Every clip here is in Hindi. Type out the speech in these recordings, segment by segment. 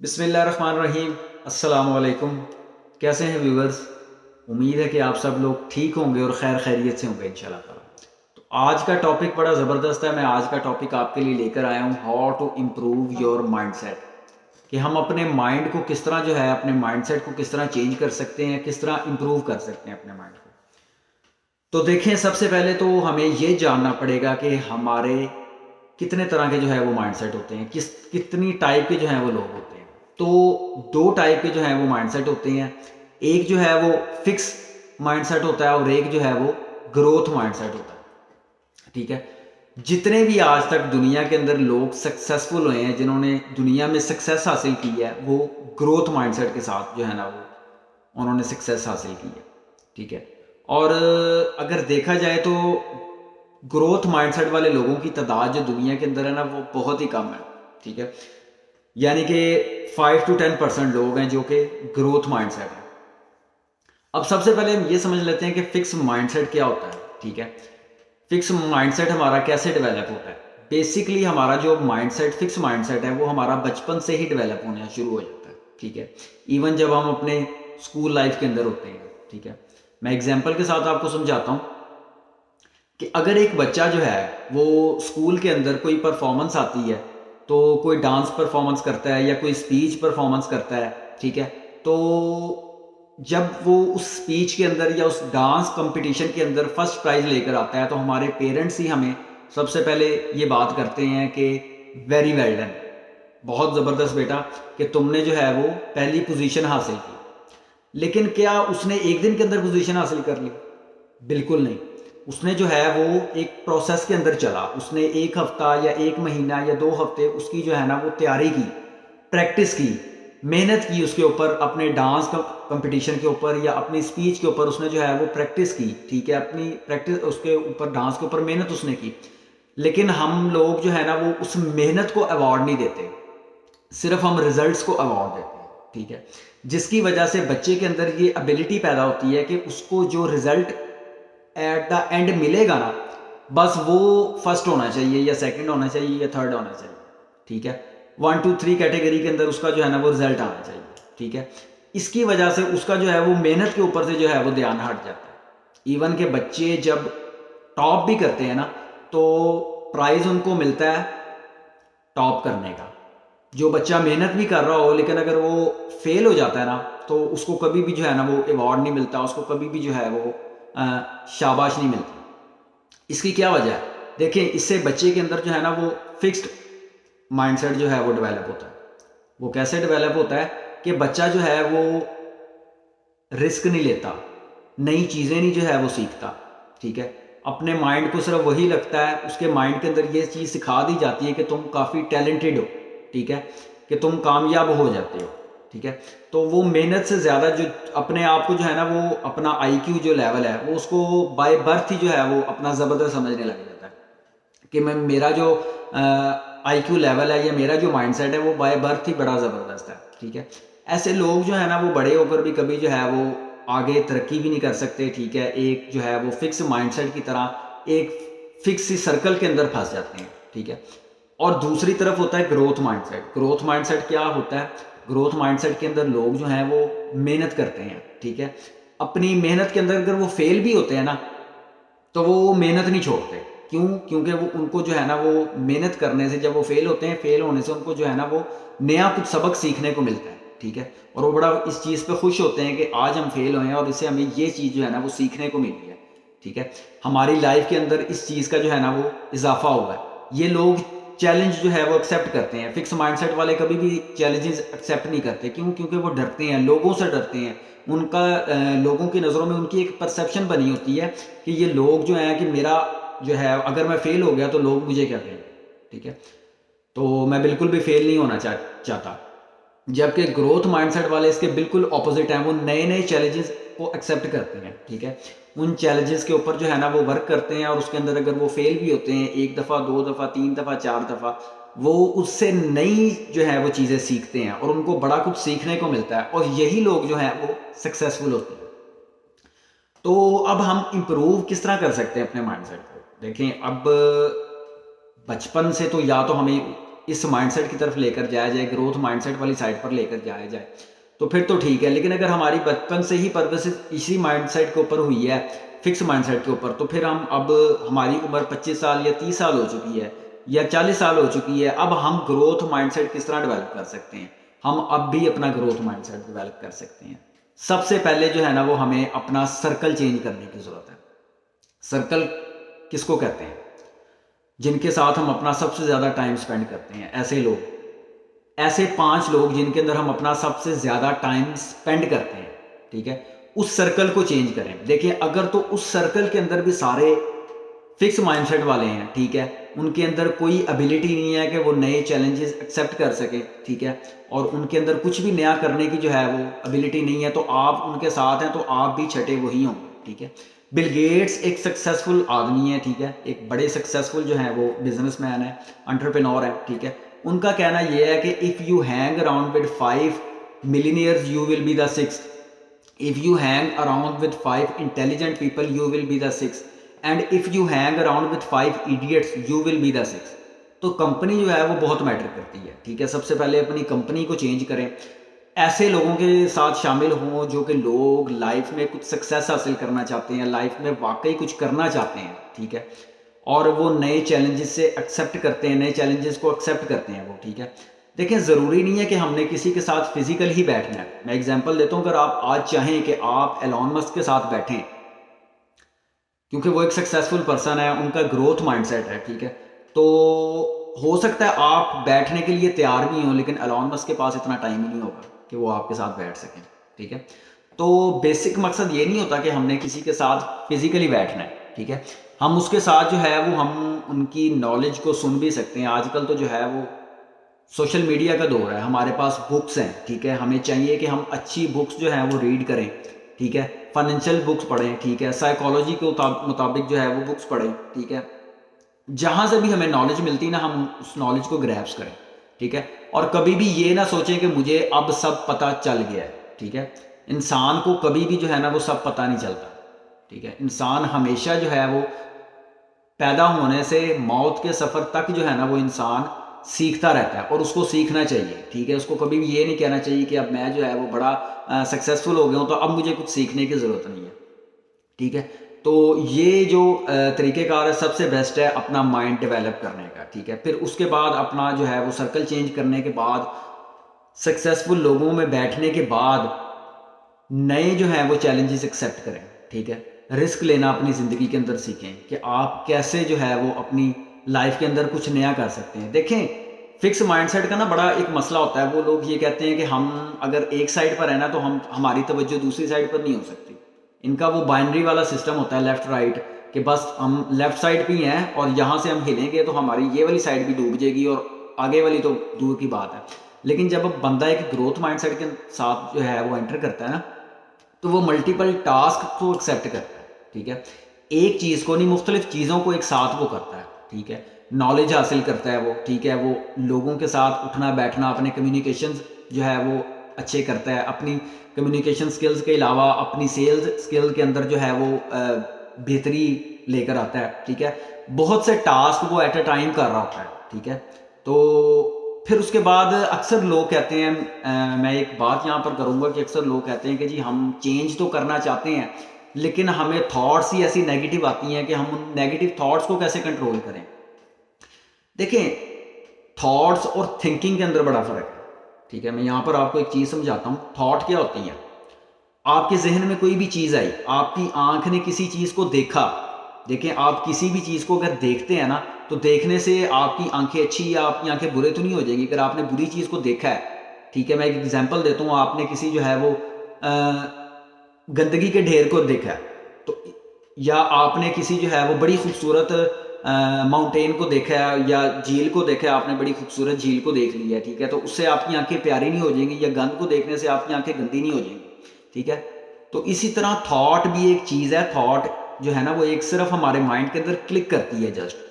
बिस्मिल्लाहिर्रहमानिर्रहीम। अस्सलाम वालेकुम। कैसे हैं व्यूवर्स? उम्मीद है कि आप सब लोग ठीक होंगे और खैर खैरियत से होंगे इंशाल्लाह ताला। तो आज का टॉपिक बड़ा ज़बरदस्त है। मैं आज का टॉपिक आपके लिए लेकर आया हूँ, how to improve your mindset. कि हम अपने माइंड को किस तरह अपने माइंडसेट को किस तरह चेंज कर सकते हैं, किस तरह इम्प्रूव कर सकते हैं अपने माइंड को। तो देखें, सबसे पहले तो हमें ये जानना पड़ेगा कि हमारे कितने तरह के वो माइंडसेट होते हैं, कितनी टाइप के वो लोग होते हैं। तो दो टाइप के वो माइंडसेट होते हैं। एक वो फिक्स माइंडसेट होता है और एक वो ग्रोथ माइंडसेट होता है। ठीक है। जितने भी आज तक दुनिया के अंदर लोग सक्सेसफुल हुए हैं, जिन्होंने दुनिया में सक्सेस हासिल की है, वो ग्रोथ माइंडसेट के साथ वो उन्होंने सक्सेस हासिल की है। ठीक है। और अगर देखा जाए तो ग्रोथ माइंडसेट वाले लोगों की तादाद जो दुनिया के अंदर है ना, वो बहुत ही कम है। ठीक है। यानी कि 5 to 10% लोग हैं जो कि ग्रोथ माइंडसेट है। अब सबसे पहले हम ये समझ लेते हैं कि फिक्स माइंडसेट क्या होता है। ठीक है। फिक्स माइंडसेट हमारा कैसे डेवलप होता है। बेसिकली हमारा जो माइंडसेट, फिक्स माइंडसेट है, वो हमारा बचपन से ही डेवलप होना शुरू हो जाता है। ठीक है। इवन जब हम अपने स्कूल लाइफ के अंदर होते हैं। ठीक है। मैं एग्जाम्पल के साथ आपको समझाता हूँ कि अगर एक बच्चा वो स्कूल के अंदर कोई परफॉर्मेंस आती है, तो कोई डांस परफॉर्मेंस करता है या कोई स्पीच परफॉर्मेंस करता है। ठीक है। तो जब वो उस स्पीच के अंदर या उस डांस कंपटीशन के अंदर फर्स्ट प्राइज लेकर आता है, तो हमारे पेरेंट्स ही हमें सबसे पहले ये बात करते हैं कि वेरी वेल डन, बहुत ज़बरदस्त बेटा, कि तुमने वो पहली पोजीशन हासिल की। लेकिन क्या उसने एक दिन के अंदर पोजीशन हासिल कर ली? बिल्कुल नहीं। उसने वो एक प्रोसेस के अंदर चला। उसने एक हफ्ता या एक महीना या 2 हफ्ते उसकी वो तैयारी की, प्रैक्टिस की, मेहनत की उसके ऊपर, अपने डांस कंपटीशन के ऊपर या अपनी स्पीच के ऊपर उसने वो प्रैक्टिस की। ठीक है। अपनी प्रैक्टिस उसके ऊपर, डांस के ऊपर मेहनत उसने की। लेकिन हम लोग वो उस मेहनत को अवार्ड नहीं देते, सिर्फ हम रिजल्ट्स को अवार्ड देते हैं। ठीक है। जिसकी वजह से बच्चे के अंदर ये एबिलिटी पैदा होती है कि उसको जो रिजल्ट एट द एंड मिलेगा ना, बस वो फर्स्ट होना चाहिए या सेकंड होना चाहिए या थर्ड होना चाहिए। ठीक है। 1 2 3 कैटेगरी के अंदर उसका वो रिजल्ट आना चाहिए। ठीक है। इसकी वजह से उसका वो मेहनत के ऊपर से वो ध्यान हट जाता है। इवन के बच्चे जब टॉप भी करते हैं ना, तो प्राइज उनको मिलता है टॉप करने का। जो बच्चा मेहनत भी कर रहा हो, लेकिन अगर वो फेल हो जाता है ना, तो उसको कभी भी वो अवार्ड नहीं मिलता, उसको कभी भी वो शाबाश नहीं मिलती। इसकी क्या वजह है? देखिए, इससे बच्चे के अंदर वो फिक्स्ड माइंडसेट वो डेवलप होता है। वो कैसे डेवलप होता है कि बच्चा वो रिस्क नहीं लेता, नई चीज़ें नहीं वो सीखता। ठीक है। अपने माइंड को सिर्फ वही लगता है, उसके माइंड के अंदर ये चीज़ सिखा दी जाती है कि तुम काफ़ी टैलेंटेड हो। ठीक है। कि तुम कामयाब हो जाते हो। ठीक है। तो वो मेहनत से ज़्यादा जो अपने आप को वो अपना आईक्यू जो लेवल है, वो उसको बाय बर्थ ही वो अपना ज़बरदस्त समझने लग जाता है कि मैं, मेरा जो आईक्यू लेवल है या मेरा जो माइंडसेट है, वो बाय बर्थ ही बड़ा ज़बरदस्त है। ठीक है। ऐसे लोग वो बड़े होकर भी कभी वो आगे तरक्की भी नहीं कर सकते। ठीक है। एक वो फिक्स माइंडसेट की तरह एक फिक्स सी सर्कल के अंदर फंस जाते हैं। ठीक है। और दूसरी तरफ होता है ग्रोथ माइंडसेट। ग्रोथ माइंडसेट क्या होता है? ग्रोथ माइंडसेट के अंदर लोग वो मेहनत करते हैं। ठीक है। अपनी मेहनत के अंदर अगर वो फेल भी होते हैं ना, तो वो मेहनत नहीं छोड़ते। क्यों? क्योंकि वो उनको वो मेहनत करने से, जब वो फेल होते हैं, फेल होने से उनको वो नया कुछ सबक सीखने को मिलता है। ठीक है। और वो बड़ा इस चीज़ पे खुश होते हैं कि आज हम फेल हुए हैं और इससे हमें ये चीज़ वो सीखने को मिली है। ठीक है। हमारी लाइफ के अंदर इस चीज़ का वो इजाफा हुआ है। ये लोग चैलेंज वो एक्सेप्ट करते हैं। फिक्स माइंडसेट वाले कभी भी चैलेंजेस एक्सेप्ट नहीं करते। क्यों? क्योंकि वो डरते हैं, लोगों से डरते हैं। उनका लोगों की नज़रों में उनकी एक परसेप्शन बनी होती है कि ये लोग कि मेरा अगर मैं फेल हो गया तो लोग मुझे क्या कहेंगे। ठीक है। तो मैं बिल्कुल भी फेल नहीं होना चाहता। जबकि ग्रोथ माइंडसेट वाले इसके बिल्कुल ऑपोजिट हैं। वो नए नए चैलेंजेस को एक्सेप्ट करते हैं। ठीक है। उन चैलेंजेस के ऊपर वो वर्क करते हैं, और उसके अंदर अगर वो फेल भी होते हैं 1 दफ़ा, 2 दफ़ा, 3 दफ़ा, 4 दफ़ा, वो उससे नई वो चीज़ें सीखते हैं और उनको बड़ा कुछ सीखने को मिलता है। और यही लोग वो सक्सेसफुल होते हैं। तो अब हम इम्प्रूव किस तरह कर सकते हैं अपने माइंडसेट को? देखें, अब बचपन से तो या तो हमें इस माइंडसेट की तरफ लेकर जाया जाए, ग्रोथ माइंडसेट वाली साइड पर लेकर जाया जाए, तो फिर तो ठीक है। लेकिन अगर हमारी बचपन से ही परवरिश इसी माइंडसेट के ऊपर हुई है, फिक्स माइंडसेट के ऊपर, तो फिर हम अब हमारी उम्र 25 साल या 30 साल हो चुकी है या 40 साल हो चुकी है, अब हम ग्रोथ माइंडसेट किस तरह डेवलप कर सकते हैं? हम अब भी अपना ग्रोथ माइंडसेट डेवलप कर सकते हैं। सबसे पहले जो है ना वो हमें अपना सर्कल चेंज करने की ज़रूरत है। सर्कल किसको कहते हैं? जिनके साथ हम अपना सबसे ज़्यादा टाइम स्पेंड करते हैं, ऐसे लोग, ऐसे 5 लोग जिनके अंदर हम अपना सबसे ज़्यादा टाइम स्पेंड करते हैं, ठीक है, उस सर्कल को चेंज करें। देखिए, अगर तो उस सर्कल के अंदर भी सारे फिक्स माइंडसेट वाले हैं, ठीक है, उनके अंदर कोई एबिलिटी नहीं है कि वो नए चैलेंजेस एक्सेप्ट कर सके, ठीक है, और उनके अंदर कुछ भी नया करने की जो है वो एबिलिटी नहीं है, तो आप उनके साथ हैं तो आप भी छठे वही होंगे, ठीक है। बिल गेट्स एक सक्सेसफुल आदमी है, ठीक है, एक बड़े सक्सेसफुल जो है वो बिजनेसमैन है, एंटरप्रेन्योर है, ठीक है। उनका कहना यह है कि if you hang around with 5 millionaires you will be the sixth, if you hang around with 5 intelligent people you will be the sixth, and if you hang around with 5 idiots you will be the sixth। तो कंपनी जो है वो बहुत मैटर करती है, ठीक है। सबसे पहले अपनी कंपनी को चेंज करें, ऐसे लोगों के साथ शामिल हों जो कि लोग लाइफ में कुछ सक्सेस हासिल करना चाहते हैं, लाइफ में वाकई कुछ करना चाहते हैं, ठीक है, और वो नए चैलेंजेस से एक्सेप्ट करते हैं, नए चैलेंजेस को एक्सेप्ट करते हैं वो, ठीक है। देखिए, ज़रूरी नहीं है कि हमने किसी के साथ फिजिकल ही बैठना है। मैं एग्जांपल देता हूँ, अगर आप आज चाहें कि आप एलॉन मस्क के साथ बैठें, क्योंकि वो एक सक्सेसफुल पर्सन है, उनका ग्रोथ माइंडसेट है, ठीक है, तो हो सकता है आप बैठने के लिए तैयार भी हों, लेकिन एलॉन मस्क के पास इतना टाइम ही नहीं होगा कि वो आपके साथ बैठ सकें, ठीक है। तो बेसिक मकसद ये नहीं होता कि हमने किसी के साथ फिजिकली बैठना है, ठीक है। हम उसके साथ जो है वो हम उनकी नॉलेज को सुन भी सकते हैं। आजकल तो जो है वो सोशल मीडिया का दौर है, हमारे पास बुक्स हैं, ठीक है, हमें चाहिए कि हम अच्छी बुक्स जो हैं वो रीड करें, ठीक है, फाइनेंशियल बुक्स पढ़ें, ठीक है, साइकोलॉजी के मुताबिक जो है वो बुक्स पढ़ें, ठीक है। जहाँ से भी हमें नॉलेज मिलती है ना, हम उस नॉलेज को ग्रैब्स करें, ठीक है, और कभी भी ये ना सोचें कि मुझे अब सब पता चल गया है, ठीक है। इंसान को कभी भी जो है ना वो सब पता नहीं चलता, ठीक है। इंसान हमेशा जो है वो पैदा होने से मौत के सफ़र तक जो है ना वो इंसान सीखता रहता है, और उसको सीखना चाहिए, ठीक है। उसको कभी भी ये नहीं कहना चाहिए कि अब मैं जो है वो बड़ा सक्सेसफुल हो गया हूँ तो अब मुझे कुछ सीखने की ज़रूरत नहीं है, ठीक है। तो ये जो तरीक़ेकार है सबसे बेस्ट है अपना माइंड डेवलप करने का, ठीक है। फिर उसके बाद अपना जो है वो सर्कल चेंज करने के बाद, सक्सेसफुल लोगों में बैठने के बाद, नए जो हैं वो चैलेंजेस एक्सेप्ट करें, ठीक है। रिस्क लेना अपनी ज़िंदगी के अंदर सीखें कि आप कैसे जो है वो अपनी लाइफ के अंदर कुछ नया कर सकते हैं। देखें, फिक्स माइंडसेट का ना बड़ा एक मसला होता है, वो लोग ये कहते हैं कि हम अगर एक साइड पर है ना तो हमारी तवज्जो दूसरी साइड पर नहीं हो सकती। इनका वो बाइनरी वाला सिस्टम होता है, लेफ्ट राइट, कि बस हम लेफ्ट साइड पे ही हैं और यहाँ से हम हिलेंगे तो हमारी ये वाली साइड भी डूब जाएगी और आगे वाली तो दूर की बात है। लेकिन जब बंदा एक ग्रोथ माइंडसेट के साथ जो है वो एंटर करता है ना, तो वो मल्टीपल टास्क को एक्सेप्ट करता है, ठीक है। एक चीज़ को नहीं, मुख्तलिफ चीज़ों को एक साथ वो करता है, ठीक है। नॉलेज हासिल करता है वो, ठीक है, वो लोगों के साथ उठना बैठना, अपने कम्युनिकेशन जो है वो अच्छे करता है, अपनी कम्युनिकेशन स्किल्स के अलावा अपनी सेल्स स्किल के अंदर जो है वो बेहतरी लेकर आता है, ठीक है। बहुत से टास्क वो एट अ टाइम कर रहा होता है, ठीक है। तो फिर उसके बाद अक्सर लोग कहते हैं, मैं एक बात यहाँ पर करूँगा कि अक्सर लोग कहते हैं कि जी हम चेंज तो करना चाहते हैं, लेकिन हमें थॉट्स ही ऐसी नेगेटिव आती हैं कि हम उन नेगेटिव थॉट्स को कैसे कंट्रोल करें। देखें, थॉट्स और थिंकिंग के अंदर बड़ा फ़र्क है, ठीक है। मैं यहाँ पर आपको एक चीज़ समझाता हूँ। थॉट क्या होती है? आपके जहन में कोई भी चीज़ आई, आपकी आंख ने किसी चीज़ को देखा, देखें, आप किसी भी चीज़ को अगर देखते हैं ना, तो देखने से आपकी आंखें अच्छी या आपकी आंखें बुरे तो नहीं हो जाएगी। अगर आपने बुरी चीज़ को देखा है, ठीक है, मैं एक एग्जांपल देता हूँ, आपने किसी जो है वो गंदगी के ढेर को देखा है, तो या आपने किसी जो है वो बड़ी खूबसूरत माउंटेन को देखा है या झील को देखा है, आपने बड़ी खूबसूरत झील को देख लिया है, ठीक है, तो उससे आपकी आंखें प्यारी नहीं हो जाएंगी, या गंद को देखने से आपकी आंखें गंदी नहीं हो जाएंगी, ठीक है। तो इसी तरह थॉट भी एक चीज़ है। थॉट जो है ना वो एक सिर्फ हमारे माइंड के अंदर क्लिक करती है, जस्ट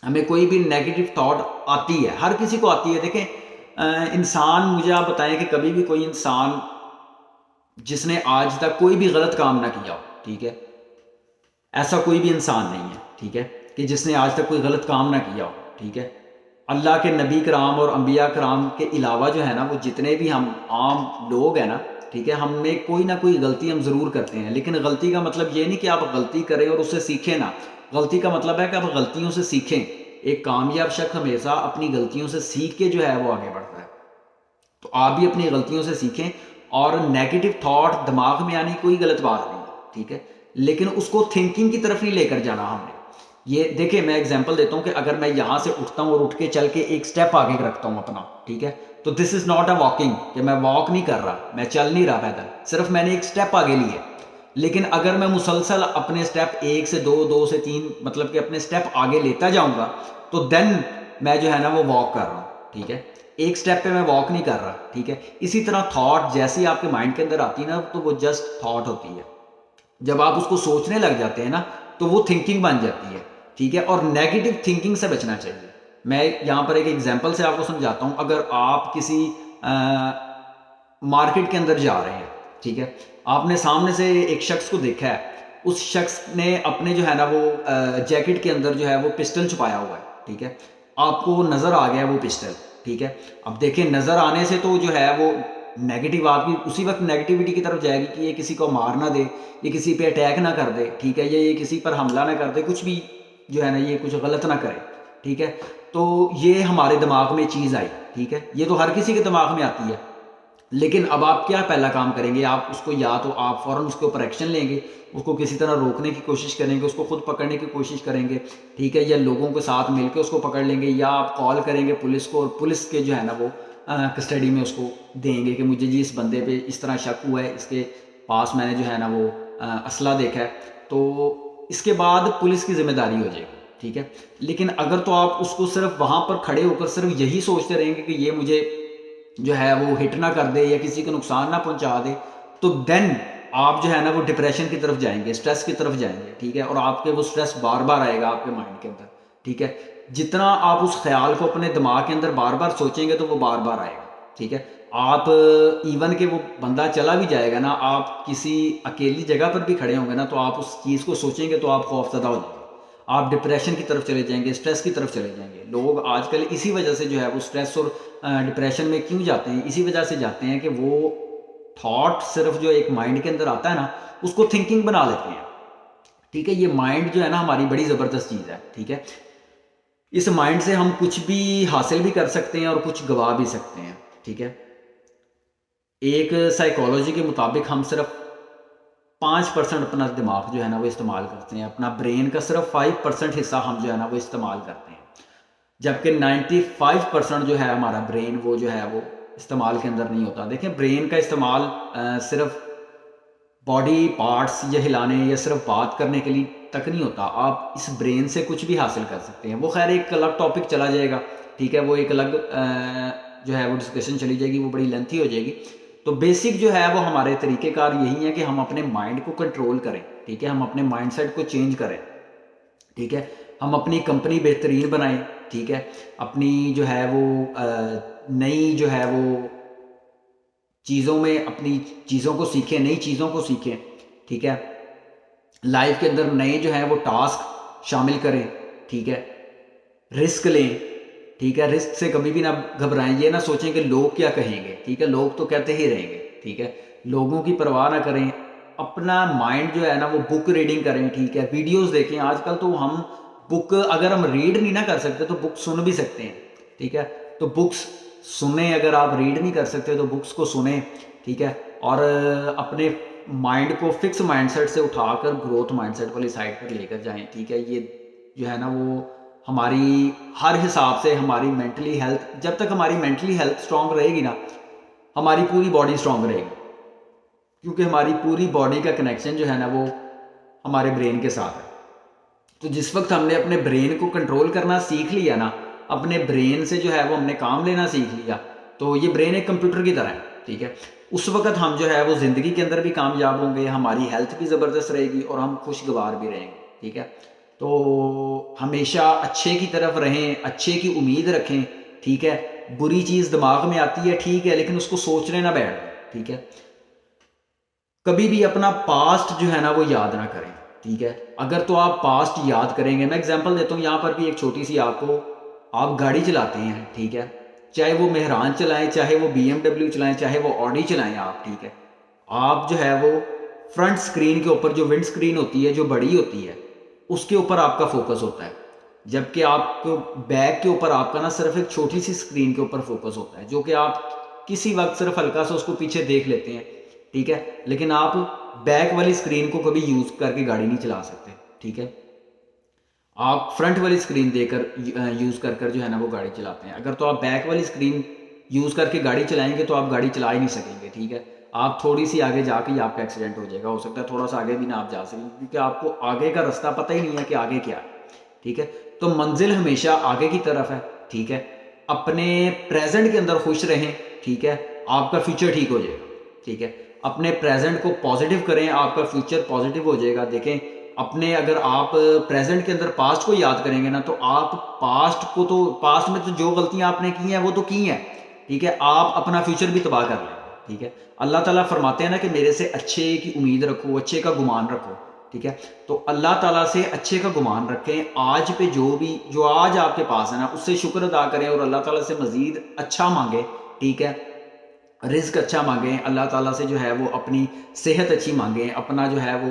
हमें कोई भी नेगेटिव थॉट आती है, हर किसी को आती है। देखें, इंसान, मुझे आप बताएं कि कभी भी कोई इंसान जिसने आज तक कोई भी गलत काम ना किया हो, ठीक है, ऐसा कोई भी इंसान नहीं है, ठीक है, कि जिसने आज तक कोई गलत काम ना किया हो, ठीक है। अल्लाह के नबी कराम और अम्बिया कराम के अलावा जो है ना, वो जितने भी हम आम लोग हैं ना, ठीक है, हमें कोई ना कोई गलती हम ज़रूर करते हैं। लेकिन गलती का मतलब ये नहीं कि आप गलती करें और उससे सीखें ना। गलती का मतलब है कि आप गलतियों से सीखें। एक कामयाब शख्स हमेशा अपनी गलतियों से सीख के जो है वो आगे बढ़ता है। तो आप भी अपनी गलतियों से सीखें, और नेगेटिव थॉट दिमाग में आने की कोई गलत बात नहीं, ठीक है, लेकिन उसको थिंकिंग की तरफ नहीं लेकर जाना हमने। ये देखिए, मैं एग्जांपल देता हूँ कि अगर मैं यहाँ से उठता हूँ और उठ के चल के एक स्टेप आगे रखता हूँ अपना, ठीक है, तो this is not a walking, कि मैं वॉक नहीं कर रहा, मैं चल नहीं रहा पैदल, सिर्फ मैंने एक स्टेप आगे लिए। लेकिन अगर मैं मुसलसल अपने स्टेप 1 से 2, 2 से 3, मतलब कि अपने स्टेप आगे लेता जाऊँगा, तो देन मैं जो है ना वो वॉक कर रहा हूँ, ठीक है। एक स्टेप पे मैं वॉक नहीं कर रहा, ठीक है। इसी तरह थॉट जैसे ही आपके माइंड के अंदर आती है ना, तो वो जस्ट थॉट होती है। जब आप उसको सोचने लग जाते हैं ना, तो वो थिंकिंग बन जाती है, ठीक है। और नेगेटिव थिंकिंग से बचना चाहिए। मैं यहाँ पर एक एग्जांपल से आपको समझाता हूँ। अगर आप किसी मार्केट के अंदर जा रहे हैं, ठीक है, आपने सामने से एक शख्स को देखा है, उस शख्स ने अपने जो है ना वो जैकेट के अंदर जो है वो पिस्टल छुपाया हुआ है, ठीक है, आपको नज़र आ गया वो पिस्टल, ठीक है। अब देखिए, नज़र आने से तो जो है वो नेगेटिव आपकी उसी वक्त नेगेटिविटी की तरफ जाएगी कि ये किसी को मार ना दे, ये किसी पे अटैक ना कर दे, ठीक है, ये किसी पर हमला ना कर दे, कुछ भी जो है ना ये कुछ गलत ना करे, ठीक है। तो ये हमारे दिमाग में चीज़ आई, ठीक है, ये तो हर किसी के दिमाग में आती है। लेकिन अब आप क्या पहला काम करेंगे, आप उसको या तो आप फ़ौरन उसके ऊपर एक्शन लेंगे, उसको किसी तरह रोकने की कोशिश करेंगे, उसको खुद पकड़ने की कोशिश करेंगे, ठीक है, या लोगों के साथ मिलकर उसको पकड़ लेंगे, या आप कॉल करेंगे पुलिस को, और पुलिस के जो है ना वो कस्टडी में उसको देंगे कि मुझे जी इस बंदे पे इस तरह शक हुआ है, इसके पास मैंने जो है ना वो असला देखा है। तो इसके बाद पुलिस की जिम्मेदारी हो जाएगी, ठीक है। लेकिन अगर तो आप उसको सिर्फ वहाँ पर खड़े होकर सिर्फ यही सोचते रहेंगे कि ये मुझे जो है वो हिट ना कर दे या किसी को नुकसान ना पहुंचा दे, तो देन आप जो है ना वो डिप्रेशन की तरफ जाएंगे, स्ट्रेस की तरफ जाएंगे, ठीक है। और आपके वो स्ट्रेस बार बार आएगा आपके माइंड के अंदर, ठीक है। जितना आप उस ख्याल को अपने दिमाग के अंदर बार बार सोचेंगे तो वो बार बार आएगा, ठीक है। आप इवन के वो बंदा चला भी जाएगा ना, आप किसी अकेली जगह पर भी खड़े होंगे ना, तो आप उस चीज़ को सोचेंगे तो आप खौफजदा हो जाएंगे, आप डिप्रेशन की तरफ चले जाएंगे, स्ट्रेस की तरफ चले जाएंगे। लोग आजकल इसी वजह से जो है वो स्ट्रेस और डिप्रेशन में क्यों जाते हैं, इसी वजह से जाते हैं कि वो थॉट सिर्फ जो एक माइंड के अंदर आता है ना, उसको थिंकिंग बना लेते हैं, ठीक है। ये माइंड जो है ना हमारी बड़ी ज़बरदस्त चीज़ है, ठीक है। इस माइंड से हम कुछ भी हासिल भी कर सकते हैं और कुछ गवा भी सकते हैं, ठीक है। एक साइकोलॉजी के मुताबिक हम सिर्फ 5% अपना दिमाग जो है ना वो इस्तेमाल करते हैं, अपना ब्रेन का सिर्फ 5% हिस्सा हम जो है ना वो इस्तेमाल करते हैं, जबकि 95% जो है हमारा ब्रेन वो जो है वो इस्तेमाल के अंदर नहीं होता। देखें, ब्रेन का इस्तेमाल सिर्फ बॉडी पार्ट्स या हिलाने या सिर्फ बात करने के लिए तक नहीं होता, आप इस ब्रेन से कुछ भी हासिल कर सकते हैं। वो खैर एक अलग टॉपिक चला जाएगा, ठीक है, वो एक अलग जो है वो डिस्कशन चली जाएगी, वो बड़ी लेंथी हो जाएगी। तो बेसिक जो है वो हमारे तरीक़ेकार यही है कि हम अपने माइंड को कंट्रोल करें, ठीक है, हम अपने माइंडसेट को चेंज करें, ठीक है, हम अपनी कंपनी बेहतरीन बनाएं, ठीक है, अपनी जो है वो नई जो है वो चीज़ों में अपनी चीज़ों को सीखें, नई चीज़ों को सीखें, ठीक है। लाइफ के अंदर नए जो है वो टास्क शामिल करें, ठीक है। रिस्क लें, ठीक है, रिस्क से कभी भी ना घबराएं, ये ना सोचें कि लोग क्या कहेंगे, ठीक है, लोग तो कहते ही रहेंगे, ठीक है, लोगों की परवाह ना करें। अपना माइंड जो है ना वो बुक रीडिंग करें, ठीक है, वीडियोस देखें। आजकल तो हम बुक अगर हम रीड नहीं ना कर सकते तो बुक सुन भी सकते हैं, ठीक है। तो बुक्स सुने, अगर आप रीड नहीं कर सकते तो बुक्स को सुने, ठीक है। और अपने माइंड को फिक्स माइंडसेट से उठाकर ग्रोथ माइंडसेट वाली साइड पर लेकर जाएं, ठीक है। ये जो है ना वो हमारी हर हिसाब से हमारी मेंटली हेल्थ, जब तक हमारी मेंटली हेल्थ स्ट्रांग रहेगी ना, हमारी पूरी बॉडी स्ट्रांग रहेगी, क्योंकि हमारी पूरी बॉडी का कनेक्शन जो है ना वो हमारे ब्रेन के साथ है। तो जिस वक्त हमने अपने ब्रेन को कंट्रोल करना सीख लिया ना, अपने ब्रेन से जो है वो हमने काम लेना सीख लिया, तो ये ब्रेन एक कंप्यूटर की तरह है, ठीक है। उस वक्त हम जो है वो ज़िंदगी के अंदर भी कामयाब होंगे, हमारी हेल्थ भी ज़बरदस्त रहेगी और हम खुशगवार भी रहेंगे, ठीक है। तो हमेशा अच्छे की तरफ रहें, अच्छे की उम्मीद रखें, ठीक है। बुरी चीज़ दिमाग में आती है, ठीक है, लेकिन उसको सोचने ना बैठ, ठीक है। कभी भी अपना पास्ट जो है ना वो याद ना करें, ठीक है। अगर तो आप पास्ट याद करेंगे, मैं एग्जांपल देता हूँ यहाँ पर भी एक छोटी सी आपको आप गाड़ी चलाते हैं, ठीक है, चाहे वो मेहरान चलाएं, चाहे वो BMW चलाएं, चाहे वो ऑडी चलाएं आप, ठीक है, आप जो है वो फ्रंट स्क्रीन के ऊपर जो विंड स्क्रीन होती है, जो बड़ी होती है, उसके ऊपर आपका फोकस होता है, जबकि आपको बैक के ऊपर आपका ना सिर्फ एक छोटी सी स्क्रीन के ऊपर फोकस होता है, जो कि आप किसी वक्त सिर्फ हल्का सा उसको पीछे देख लेते हैं, ठीक है, लेकिन आप बैक वाली स्क्रीन को कभी यूज़ करके गाड़ी नहीं चला सकते, ठीक है। आप फ्रंट वाली स्क्रीन देकर यूज़ कर कर जो है ना वो गाड़ी चलाते हैं। अगर तो आप बैक वाली स्क्रीन यूज़ करके गाड़ी चलाएंगे तो आप गाड़ी चला ही नहीं सकेंगे, ठीक है। आप थोड़ी सी आगे जाके ही आपका एक्सीडेंट हो जाएगा, हो सकता है थोड़ा सा आगे भी ना आप जा सकें, क्योंकि आपको आगे का रास्ता पता ही नहीं है कि आगे क्या है, ठीक है। तो मंजिल हमेशा आगे की तरफ है, ठीक है। अपने प्रेजेंट के अंदर खुश रहें, ठीक है, आपका फ्यूचर ठीक हो जाएगा, ठीक है। अपने प्रेजेंट को पॉजिटिव करें, आपका फ्यूचर पॉजिटिव हो जाएगा। देखें, अपने अगर आप प्रेजेंट के अंदर पास्ट को याद करेंगे ना, तो आप पास्ट में तो जो गलतियां आपने की हैं वो तो की हैं, ठीक है, आप अपना फ्यूचर भी तबाह कर लेंगे, ठीक है। अल्लाह ताला फरमाते हैं ना कि मेरे से अच्छे की उम्मीद रखो, अच्छे का गुमान रखो, ठीक है। तो अल्लाह ताला से अच्छे का गुमान रखें, आज पे जो आज आपके पास है ना उससे शुक्र अदा करें और अल्लाह ताला से मजीद अच्छा मांगे, ठीक है। रिज्क अच्छा मांगें अल्लाह ताला से, जो है वो अपनी सेहत अच्छी मांगें, अपना जो है वो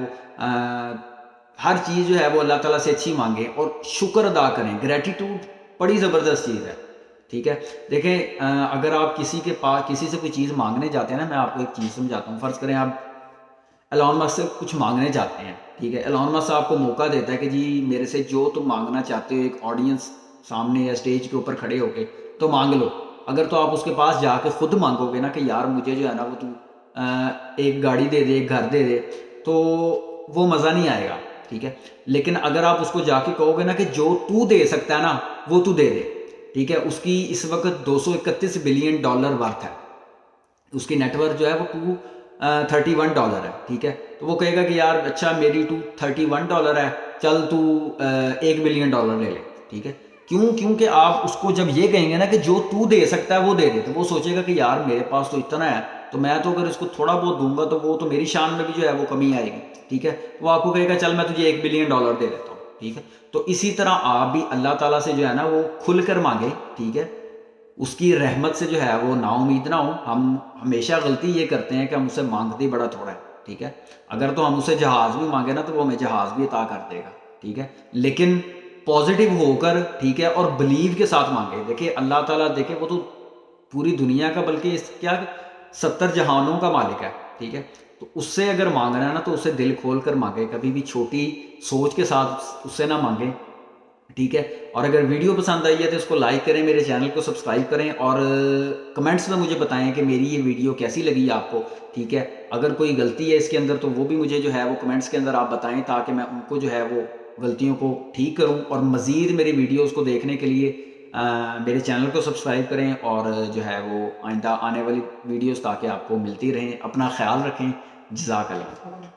हर चीज़ जो है वो अल्लाह ताला से अच्छी मांगें और शुक्र अदा करें। ग्रेटिट्यूड बड़ी ज़बरदस्त चीज़ है, ठीक है। देखें, अगर आप किसी के पास किसी से कोई चीज़ मांगने जाते हैं ना, मैं आपको एक चीज़ समझाता हूँ। फ़र्ज़ करें आप एलोन मस्क से कुछ मांगने जाते हैं, ठीक है। एलोन मस्क आपको मौका देता है कि जी मेरे से जो तुम मांगना चाहते हो, एक ऑडियंस सामने या स्टेज के ऊपर खड़े होके तो मांग लो। अगर तो आप उसके पास जाके खुद मांगोगे ना कि यार मुझे जो है ना वो तू एक गाड़ी दे दे, एक घर दे दे, तो वो मज़ा नहीं आएगा, ठीक है। लेकिन अगर आप उसको जाके कहोगे ना कि जो तू दे सकता है ना वो तू दे दे, ठीक है। उसकी इस वक्त $231 बिलियन वर्थ है, उसकी नेटवर्थ जो है वो $231 है, ठीक है। तो वो कहेगा कि यार अच्छा मेरी $231 है, चल तू $1 बिलियन ले ले, ठीक है। क्यों? क्योंकि आप उसको जब ये कहेंगे ना कि जो तू दे सकता है वो दे दे, तो वो सोचेगा कि यार मेरे पास तो इतना है, तो मैं तो अगर इसको थोड़ा बहुत दूंगा तो वो तो मेरी शान में भी जो है वो कमी आएगी, ठीक है। वो आपको कहेगा चल मैं तुझे $1 बिलियन दे देता हूँ, ठीक है। तो इसी तरह आप भी अल्लाह ताला से जो है ना वो खुलकर मांगे, ठीक है। उसकी रहमत से जो है वो नाउमीद ना हो। हम हमेशा गलती ये करते हैं कि हम उससे मांगते ही बड़ा थोड़ा है, ठीक है। अगर तो हम उससे जहाज़ भी मांगे ना तो वो हमें जहाज़ भी अता कर देगा, ठीक है। लेकिन पॉजिटिव होकर, ठीक है, और बिलीव के साथ मांगे। देखिए अल्लाह ताला, देखिए वो तो पूरी दुनिया का बल्कि क्या 70 जहानों का मालिक है, ठीक है। तो उससे अगर मांगना है ना तो उससे दिल खोल कर मांगे, कभी भी छोटी सोच के साथ उससे ना मांगे, ठीक है। और अगर वीडियो पसंद आई है तो इसको लाइक करें, मेरे चैनल को सब्सक्राइब करें और कमेंट्स में मुझे बताएं कि मेरी ये वीडियो कैसी लगी आपको, ठीक है। अगर कोई गलती है इसके अंदर तो वो भी मुझे जो है वो कमेंट्स के अंदर आप बताएं, ताकि मैं उनको जो है वो गलतियों को ठीक करूं। और मज़ीद मेरी वीडियोस को देखने के लिए मेरे चैनल को सब्सक्राइब करें और जो है वो आइंदा आने वाली वीडियोस ताकि आपको मिलती रहें। अपना ख्याल रखें। जज़ाकल्लाह।